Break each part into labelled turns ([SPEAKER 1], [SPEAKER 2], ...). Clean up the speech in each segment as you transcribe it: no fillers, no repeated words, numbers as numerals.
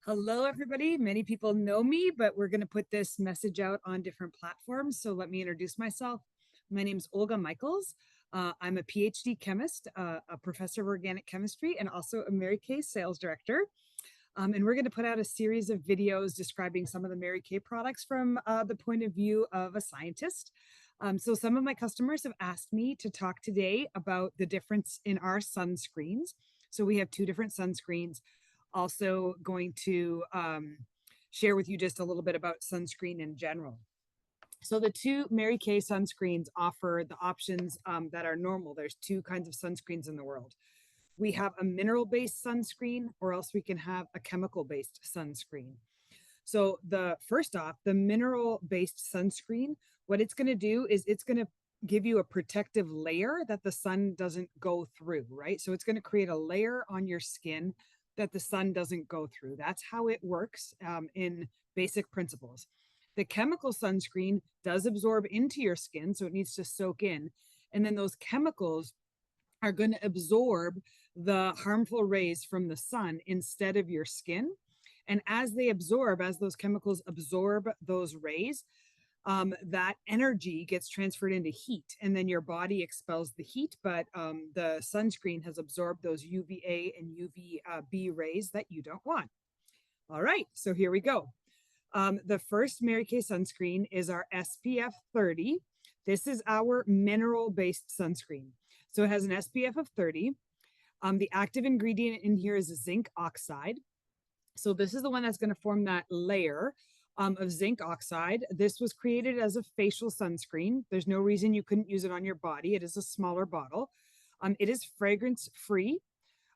[SPEAKER 1] Hello, everybody. Many people know me, but we're going to put this message out on different platforms. So let me introduce myself. My name is Olga Michaels. I'm a PhD chemist, a professor of organic chemistry, and also a Mary Kay sales director. And we're going to put out a series of videos describing some of the Mary Kay products from the point of view of a scientist. So some of my customers have asked me to talk today about the difference in our sunscreens. So we have two different sunscreens. Also going to share with you just a little bit about sunscreen in general. So the two Mary Kay sunscreens offer the options that are normal. There's two kinds of sunscreens in the world. We have a mineral-based sunscreen, or else we can have a chemical-based sunscreen. So the first off, the mineral-based sunscreen, what it's going to do is it's going to give you a protective layer that the sun doesn't go through, right? So it's going to create a layer on your skin that the sun doesn't go through. That's how it works in basic principles. The chemical sunscreen does absorb into your skin, so it needs to soak in. And then those chemicals are going to absorb the harmful rays from the sun instead of your skin. And as they absorb, as those chemicals absorb those rays, that energy gets transferred into heat, and then your body expels the heat, but the sunscreen has absorbed those UVA and UVB rays that you don't want. All right, so here we go. The first Mary Kay sunscreen is our SPF 30. This is our mineral-based sunscreen. So it has an SPF of 30. The active ingredient in here is zinc oxide. So this is the one that's going to form that layer of zinc oxide. This was created as a facial sunscreen. There's no reason you couldn't use it on your body. It is a smaller bottle. It is fragrance free.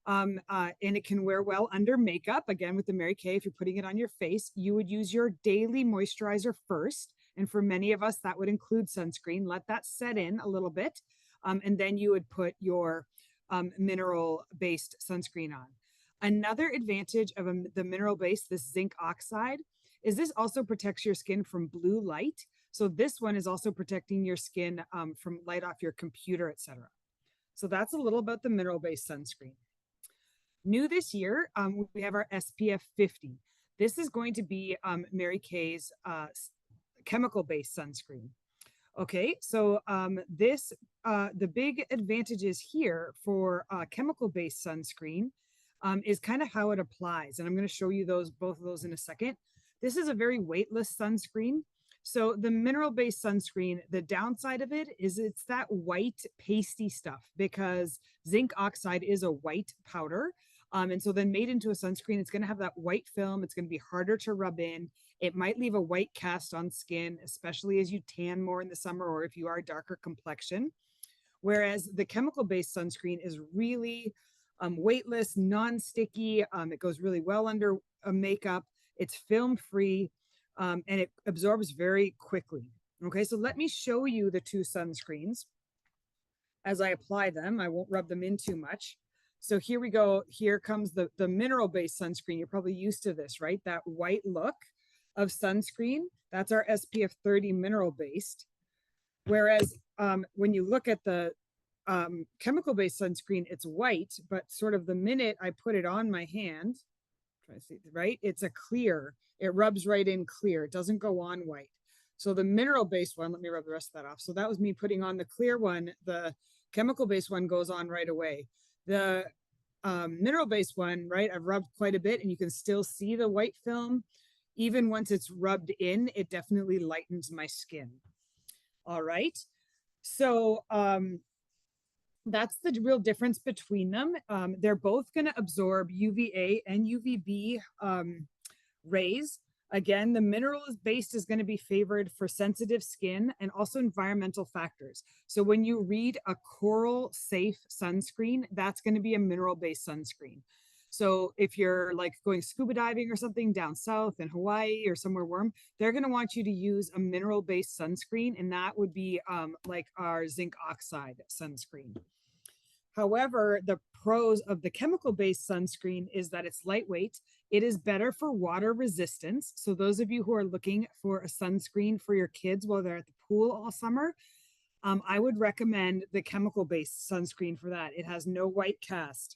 [SPEAKER 1] And it can wear well under makeup. Again, with the Mary Kay, if you're putting it on your face, you would use your daily moisturizer first. And for many of us, that would include sunscreen. Let that set in a little bit. And then you would put your mineral-based sunscreen on. Another advantage of the mineral-based, this zinc oxide, is this also protects your skin from blue light. So this one is also protecting your skin from light off your computer, etc. So that's a little about the mineral-based sunscreen. New this year, we have our SPF 50. This is going to be Mary Kay's chemical-based sunscreen. Okay, so the big advantages here for chemical-based sunscreen is kind of how it applies. And I'm going to show you both of those in a second. This is a very weightless sunscreen. So the mineral-based sunscreen, the downside of it is it's that white pasty stuff, because zinc oxide is a white powder. And so then made into a sunscreen, it's going to have that white film. It's going to be harder to rub in. It might leave a white cast on skin, especially as you tan more in the summer or if you are a darker complexion. Whereas the chemical-based sunscreen is really weightless, non-sticky. It goes really well under makeup. It's film-free, and it absorbs very quickly. Okay, so let me show you the two sunscreens as I apply them. I won't rub them in too much. So here we go. Here comes the mineral-based sunscreen. You're probably used to this, right? That white look of sunscreen. That's our SPF 30 mineral-based. Whereas when you look at the chemical-based sunscreen, it's white, but sort of the minute I put it on my hand, try to see, right? It's a clear. It rubs right in clear. It doesn't go on white. So the mineral-based one, let me rub the rest of that off. So that was me putting on the clear one. The chemical-based one goes on right away. The mineral-based one, right, I've rubbed quite a bit, and you can still see the white film. Even once it's rubbed in, it definitely lightens my skin. All right. So that's the real difference between them. They're both going to absorb UVA and UVB rays. Again, the mineral-based is going to be favored for sensitive skin and also environmental factors. So when you read a coral safe sunscreen, that's going to be a mineral-based sunscreen. So if you're like going scuba diving or something down south in Hawaii or somewhere warm, they're going to want you to use a mineral-based sunscreen, and that would be like our zinc oxide sunscreen. However, the pros of the chemical-based sunscreen is that it's lightweight. It is better for water resistance. So those of you who are looking for a sunscreen for your kids while they're at the pool all summer, I would recommend the chemical-based sunscreen for that. It has no white cast.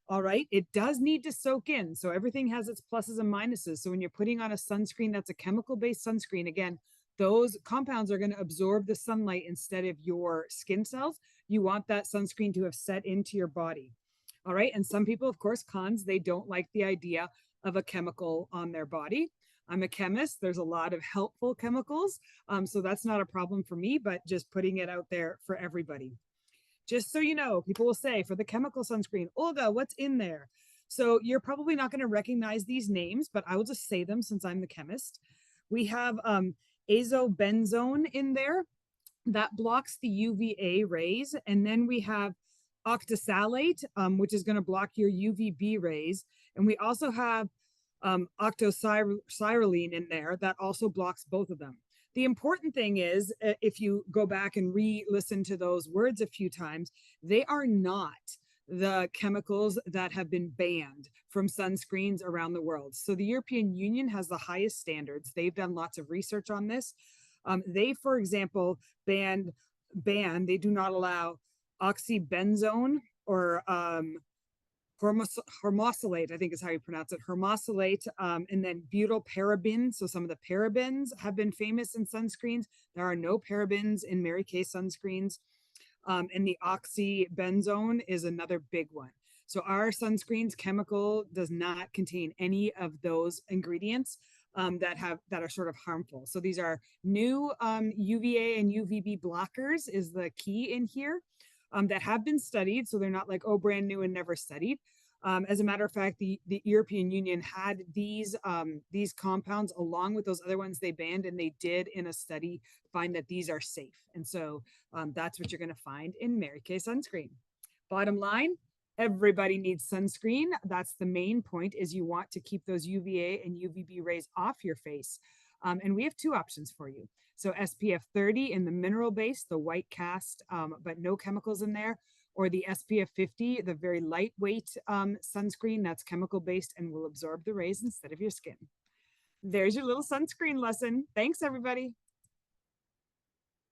[SPEAKER 1] All right. It does need to soak in. So everything has its pluses and minuses. So when you're putting on a sunscreen that's a chemical based sunscreen, again, those compounds are going to absorb the sunlight instead of your skin cells. You want that sunscreen to have set into your body. All right. And some people, of course, cons, they don't like the idea of a chemical on their body. I'm a chemist. There's a lot of helpful chemicals. So that's not a problem for me, but just putting it out there for everybody. Just so you know, people will say for the chemical sunscreen, Olga, what's in there? So you're probably not going to recognize these names, but I will just say them since I'm the chemist. We have azobenzone in there that blocks the UVA rays. And then we have octosalate, which is going to block your UVB rays. And we also have octocyrylene in there that also blocks both of them. The important thing is, if you go back and re-listen to those words a few times, they are not the chemicals that have been banned from sunscreens around the world. So the European Union has the highest standards. They've done lots of research on this. They, for example, they do not allow oxybenzone or hermosilate, I think is how you pronounce it, hermosilate, and then butylparaben. So some of the parabens have been famous in sunscreens. There are no parabens in Mary Kay sunscreens. And the oxybenzone is another big one. So our sunscreen's chemical does not contain any of those ingredients that are sort of harmful. So these are new UVA and UVB blockers is the key in here. That have been studied. So they're not like, oh, brand new and never studied. As a matter of fact, the European Union had these compounds along with those other ones they banned, and they did in a study find that these are safe. And so that's what you're going to find in Mary Kay sunscreen. Bottom line, everybody needs sunscreen. That's the main point, is you want to keep those UVA and UVB rays off your face. And we have two options for you. So SPF 30 in the mineral base, the white cast, but no chemicals in there, or the SPF 50, the very lightweight sunscreen that's chemical based and will absorb the rays instead of your skin. There's your little sunscreen lesson. Thanks, everybody.